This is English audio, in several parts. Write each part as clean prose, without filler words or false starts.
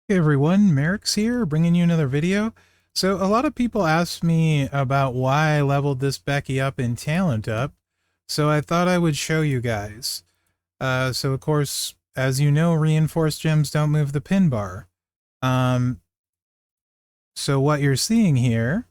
Hey everyone, Mherex here, bringing you another video. So a lot of people asked me about why I leveled this Becky up in Talent Up, so I thought I would show you guys. So of course, as you know, reinforced gems don't move the pin bar. Um, so what you're seeing here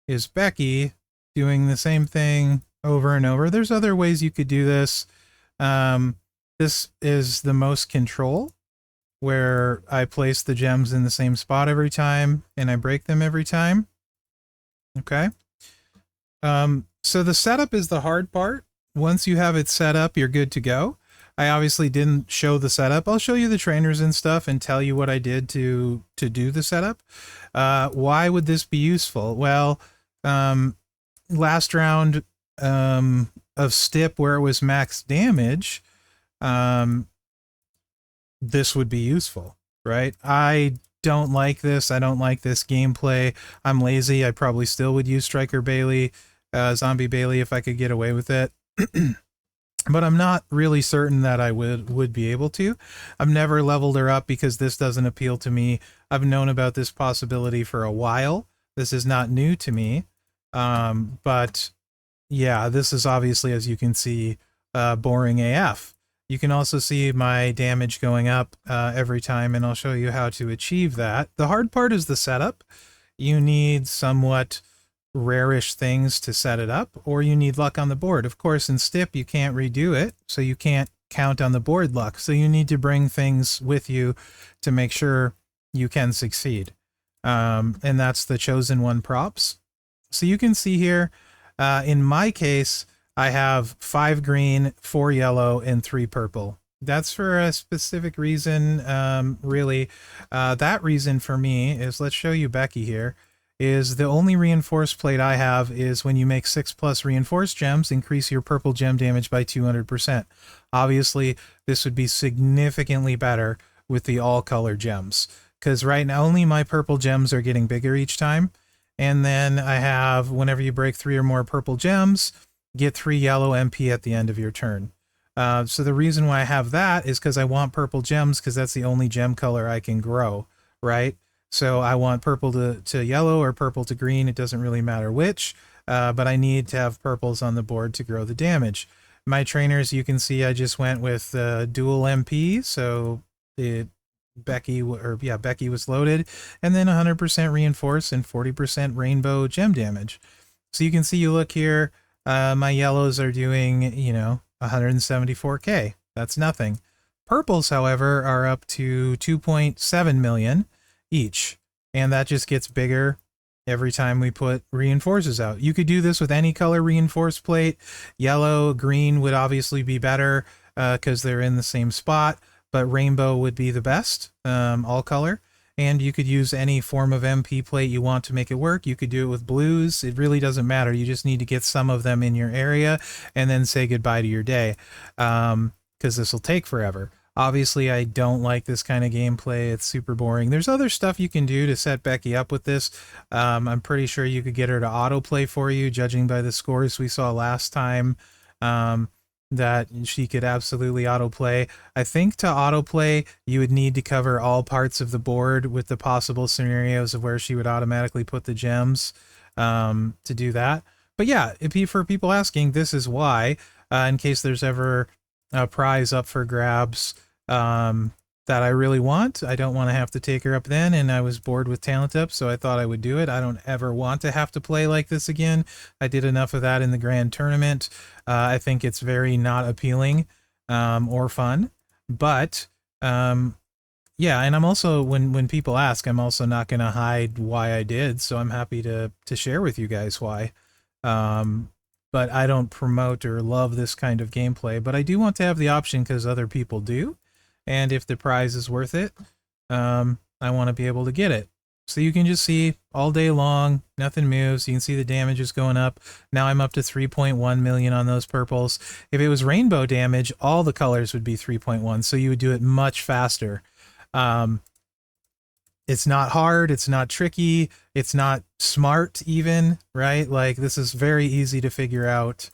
is Becky doing the same thing over and over. There's other ways you could do this. Um, this is the most control, where I place the gems in the same spot every time and I break them every time. Okay. So the setup is the hard part. Once you have it set up, you're good to go. I obviously didn't show the setup. I'll show you the trainers and stuff and tell you what I did to do the setup. Why would this be useful? Well, last round of Stip where it was max damage, this would be useful, right? I don't like this. I don't like this gameplay. I'm lazy. I probably still would use Striker Bailey, Zombie Bailey if I could get away with it. But I'm not really certain that I would be able to. I've never leveled her up because this doesn't appeal to me. I've known about this possibility for a while. This is not new to me. But yeah, this is obviously, as you can see, boring AF. You can also see my damage going up every time, and I'll show you how to achieve that. The hard part is the setup. You need somewhat rarish things to set it up, or you need luck on the board. Of course, in Stip, you can't redo it, so you can't count on the board luck. So you need to bring things with you to make sure you can succeed. And that's the Chosen One props. So you can see here, in my case, I have 5 green, 4 yellow, and 3 purple. That's for a specific reason, really. That reason for me is, let's show you Becky here, is the only reinforced plate I have is when you make 6+ reinforced gems, increase your purple gem damage by 200%. Obviously, this would be significantly better with the all-color gems, because right now only my purple gems are getting bigger each time. And then I have, whenever you break 3 or more purple gems, get 3 yellow MP at the end of your turn. So the reason why I have that is because I want purple gems, because that's the only gem color I can grow, right? So I want purple to yellow or purple to green. It doesn't really matter which, but I need to have purples on the board to grow the damage. My trainers, you can see I just went with dual MP, so Becky was loaded, and then 100% reinforce and 40% rainbow gem damage. So you can see, you look here, my yellows are doing, 174k. That's nothing. Purples, however, are up to 2.7 million each, and that just gets bigger every time we put reinforces out. You could do this with any color reinforced plate. Yellow, green would obviously be better because they're in the same spot, but rainbow would be the best, all color. And you could use any form of MP plate you want to make it work. You could do it with blues. It really doesn't matter. You just need to get some of them in your area and then say goodbye to your day, because this will take forever. Obviously, I don't like this kind of gameplay. It's super boring. There's other stuff you can do to set Becky up with this. I'm pretty sure you could get her to autoplay for you, judging by the scores we saw last time. That she could absolutely autoplay. I think to autoplay, you would need to cover all parts of the board with the possible scenarios of where she would automatically put the gems to do that. But yeah, for people asking, this is why, in case there's ever a prize up for grabs that I really want. I don't want to have to take her up then, and I was bored with Talent Up, so I thought I would do it. I don't ever want to have to play like this again. I did enough of that in the grand tournament. I think it's very not appealing or fun. But yeah, and I'm also, when people ask, I'm also not going to hide why I did, so I'm happy to share with you guys why. But I don't promote or love this kind of gameplay, but I do want to have the option because other people do. And if the prize is worth it, I want to be able to get it. So you can just see all day long, nothing moves. You can see the damage is going up. Now I'm up to 3.1 million on those purples. If it was rainbow damage, all the colors would be 3.1. So you would do it much faster. It's not hard. It's not tricky. It's not smart even, right? Like, this is very easy to figure out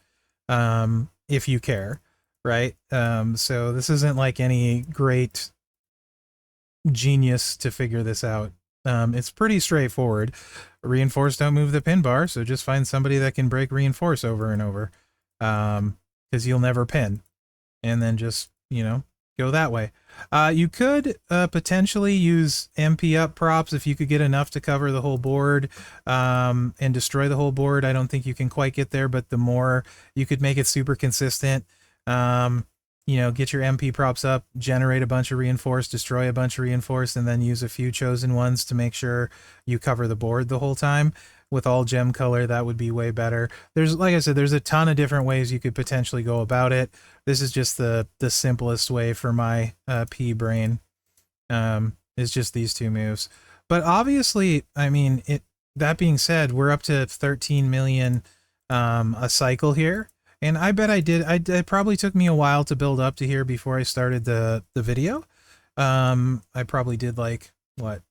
if you care, right? So this isn't like any great genius to figure this out. It's pretty straightforward. Reinforce don't move the pin bar, so just find somebody that can break reinforce over and over, because you'll never pin, and then just, you know, go that way. You could potentially use MP up props if you could get enough to cover the whole board, and destroy the whole board. I don't think you can quite get there, but the more you could make it super consistent, you know, get your MP props up, generate a bunch of reinforced, destroy a bunch of reinforced, and then use a few chosen ones to make sure you cover the board the whole time. With all gem color, that would be way better. There's, like I said, there's a ton of different ways you could potentially go about it. This is just the simplest way for my P brain. Is just these two moves. But obviously, I mean, that being said, we're up to 13 million a cycle here. And I bet it probably took me a while to build up to here before I started the video. I probably did like, what,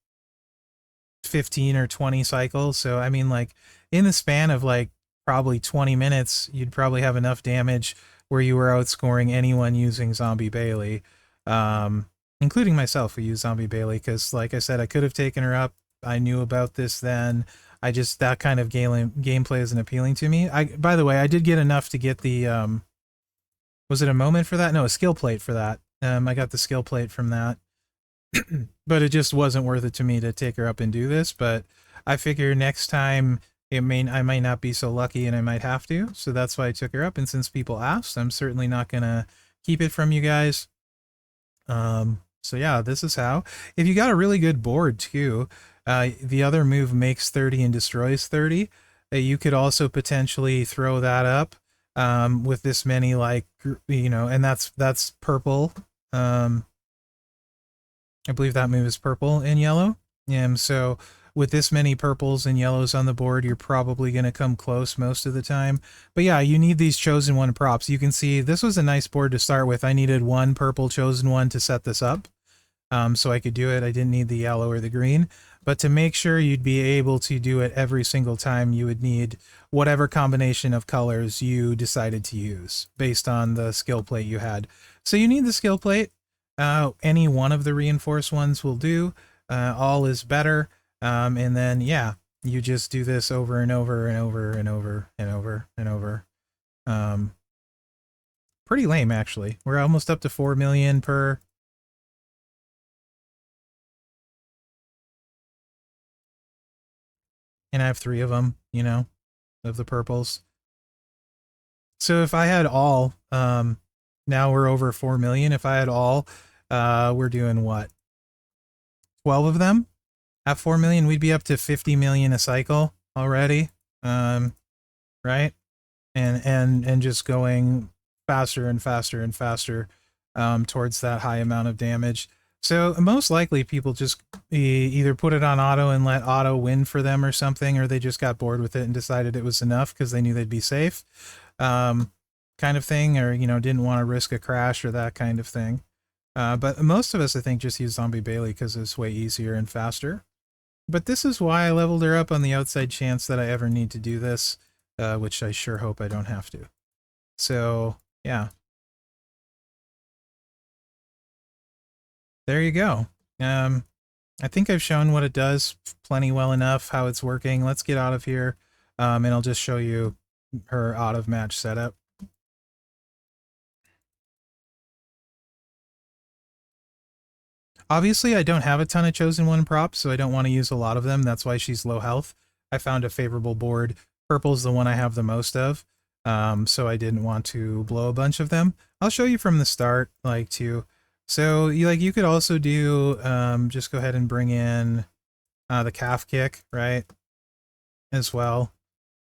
15 or 20 cycles. So, I mean, like, in the span of like probably 20 minutes, you'd probably have enough damage where you were outscoring anyone using Zombie Bailey, including myself who used Zombie Bailey, because, like I said, I could have taken her up. I knew about this then. That kind of gameplay isn't appealing to me. By the way, I did get enough to get the, was it a moment for that? No, a skill plate for that. I got the skill plate from that. But it just wasn't worth it to me to take her up and do this. But I figure next time I might not be so lucky and I might have to. So that's why I took her up. And since people asked, I'm certainly not going to keep it from you guys. So yeah, this is how. If you got a really good board too, the other move makes 30 and destroys 30. You could also potentially throw that up with this many, like, you know, and that's purple. I believe that move is purple and yellow. So with this many purples and yellows on the board, you're probably going to come close most of the time. But yeah, you need these chosen one props. You can see this was a nice board to start with. I needed one purple chosen one to set this up. So I could do it. I didn't need the yellow or the green. But to make sure you'd be able to do it every single time, you would need whatever combination of colors you decided to use based on the skill plate you had. So you need the skill plate. Any one of the reinforced ones will do. All is better. And then, yeah, you just do this over and over and over and over and over and over. Pretty lame, actually. We're almost up to 4 million per. And I have 3 of them, you know, of the purples. So if I had all, now we're over 4 million. If I had all, we're doing what? 12 of them at 4 million, we'd be up to 50 million a cycle already. Right? And just going faster and faster and faster towards that high amount of damage. So most likely people just either put it on auto and let auto win for them or something, or they just got bored with it and decided it was enough because they knew they'd be safe, kind of thing, or, you know, didn't want to risk a crash or that kind of thing. But most of us, I think, just use Zombie Bailey because it's way easier and faster. But this is why I leveled her up on the outside chance that I ever need to do this, which I sure hope I don't have to. So, yeah. There you go. I think I've shown what it does plenty well enough, how it's working. Let's get out of here, and I'll just show you her out of match setup. Obviously, I don't have a ton of chosen one props, so I don't want to use a lot of them. That's why she's low health. I found a favorable board. Purple's the one I have the most of, so I didn't want to blow a bunch of them. I'll show you from the start, like, too. So you could also do, just go ahead and bring in the calf kick, right, as well.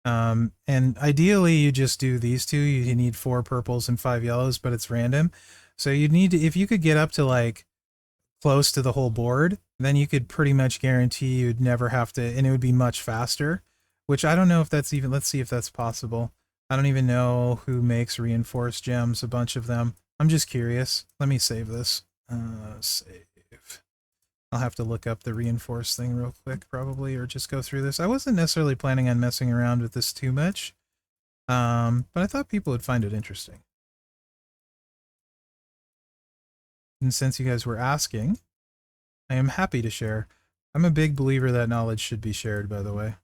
And ideally you just do these two. You need 4 purples and 5 yellows, but it's random. So you'd need to, if you could get up to like close to the whole board, then you could pretty much guarantee you'd never have to, and it would be much faster, which I don't know if that's even, let's see if that's possible. I don't even know who makes reinforced gems, a bunch of them. I'm just curious. Let me save this. Save. I'll have to look up the reinforced thing real quick, probably, or just go through this. I wasn't necessarily planning on messing around with this too much, but I thought people would find it interesting. And since you guys were asking, I am happy to share. I'm a big believer that knowledge should be shared, by the way.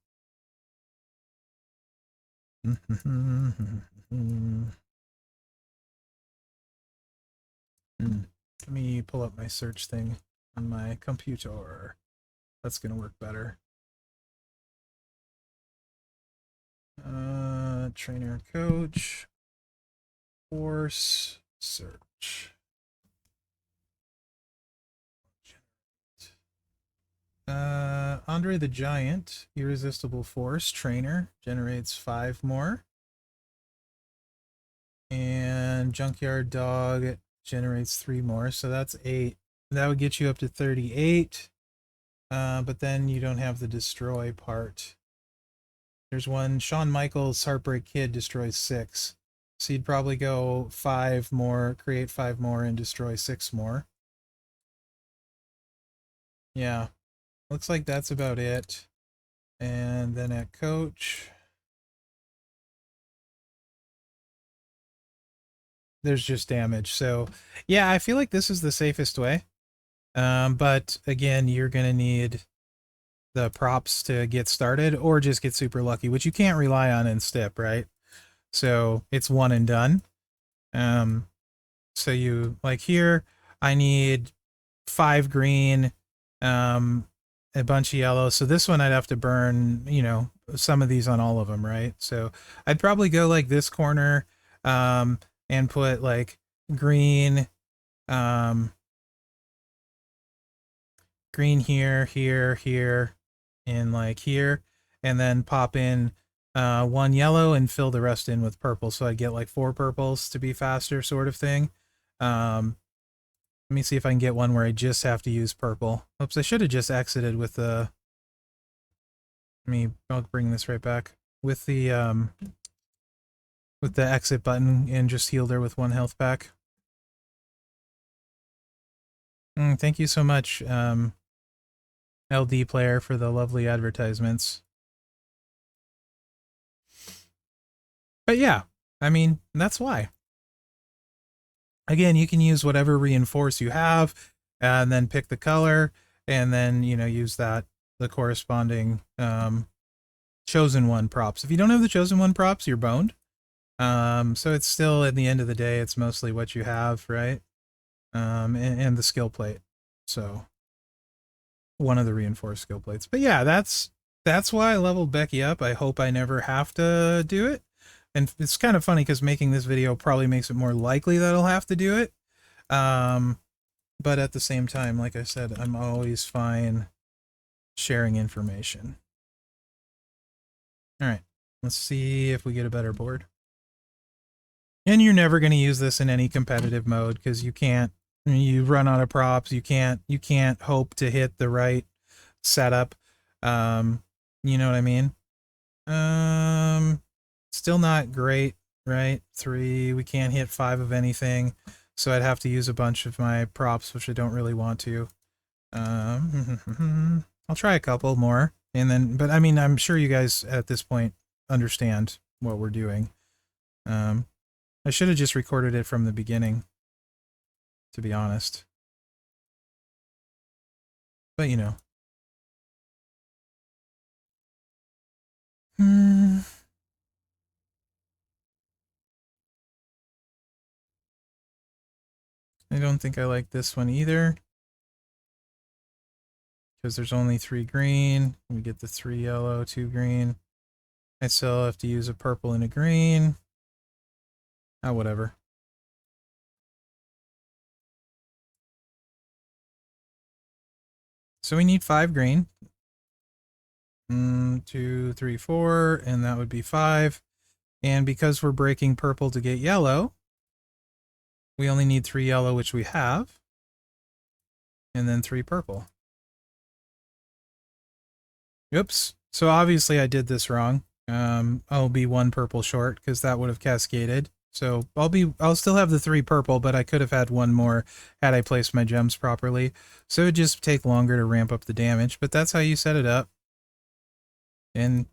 Let me pull up my search thing on my computer. That's going to work better. Trainer coach, force, search. Andre the Giant, irresistible force, trainer, generates 5 more. And Junkyard Dog generates 3 more, so that's 8. That would get you up to 38. But then you don't have the destroy part. There's one, Shawn Michaels Heartbreak Kid destroys 6. So you'd probably go 5 more, create 5 more, and destroy 6 more. Yeah, looks like that's about it. And then at coach, there's just damage. So yeah, I feel like this is the safest way. But again, you're gonna need the props to get started, or just get super lucky, which you can't rely on in Stip, right? So it's one and done. So you, like here, I need 5 green, a bunch of yellow. So this one I'd have to burn, you know, some of these on all of them, right? So I'd probably go like this corner, and put like green, green here, here, here, and like here, and then pop in 1 yellow and fill the rest in with purple. So I get like 4 purples to be faster, sort of thing. Let me see if I can get one where I just have to use purple. Oops, I should have just exited with the... I'll bring this right back. With the exit button, and just healed her with 1 health pack. Thank you so much, LD player, for the lovely advertisements. But yeah, I mean, that's why. Again, you can use whatever reinforce you have, and then pick the color, and then, you know, use that, the corresponding chosen one props. If you don't have the chosen one props, you're boned. So it's still, at the end of the day, it's mostly what you have, right? And the skill plate. So one of the reinforced skill plates. But yeah, that's why I leveled Becky up. I hope I never have to do it. And it's kind of funny because making this video probably makes it more likely that I'll have to do it. But at the same time, like I said, I'm always fine sharing information. All right, let's see if we get a better board. And you're never going to use this in any competitive mode because you can't. You run out of props. You can't hope to hit the right setup. You know what I mean? Still not great, right? 3. We can't hit 5 of anything, so I'd have to use a bunch of my props, which I don't really want to. I'll try a couple more, and then. But I mean, I'm sure you guys at this point understand what we're doing. I should have just recorded it from the beginning, to be honest. But you know. I don't think I like this one either, because there's only 3 green. We get the 3 yellow, 2 green. I still have to use a purple and a green. Oh, whatever. So we need 5 green. 2, 3, 4, and that would be 5. And because we're breaking purple to get yellow, we only need 3 yellow, which we have, and then 3 purple. Oops. So obviously I did this wrong. I'll be 1 purple short because that would have cascaded. So I'll still have the 3 purple, but I could have had 1 more had I placed my gems properly. So it would just take longer to ramp up the damage, but that's how you set it up. And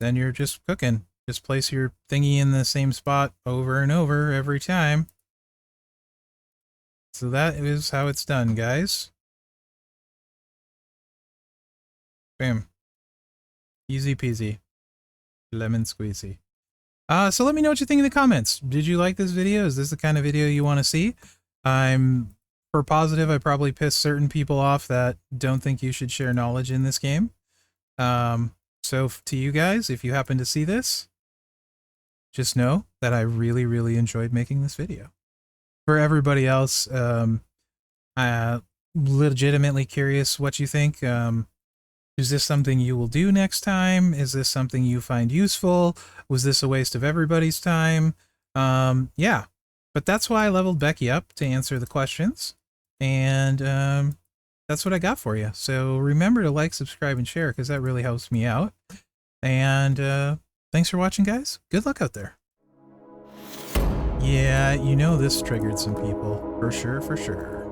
then you're just cooking. Just place your thingy in the same spot over and over every time. So that is how it's done, guys. Bam. Easy peasy. Lemon squeezy. So let me know what you think in the comments. Did you like this video? Is this the kind of video you want to see? I'm for positive, I probably pissed certain people off that don't think you should share knowledge in this game. So to you guys, if you happen to see this, just know that I really, really enjoyed making this video. For everybody else, legitimately curious what you think. Is this something you will do next time? Is this something you find useful? Was this a waste of everybody's time? Yeah, but that's why I leveled Becky up, to answer the questions. And that's what I got for you. So remember to like, subscribe, and share, because that really helps me out. And thanks for watching, guys. Good luck out there. Yeah, you know this triggered some people. For sure, for sure.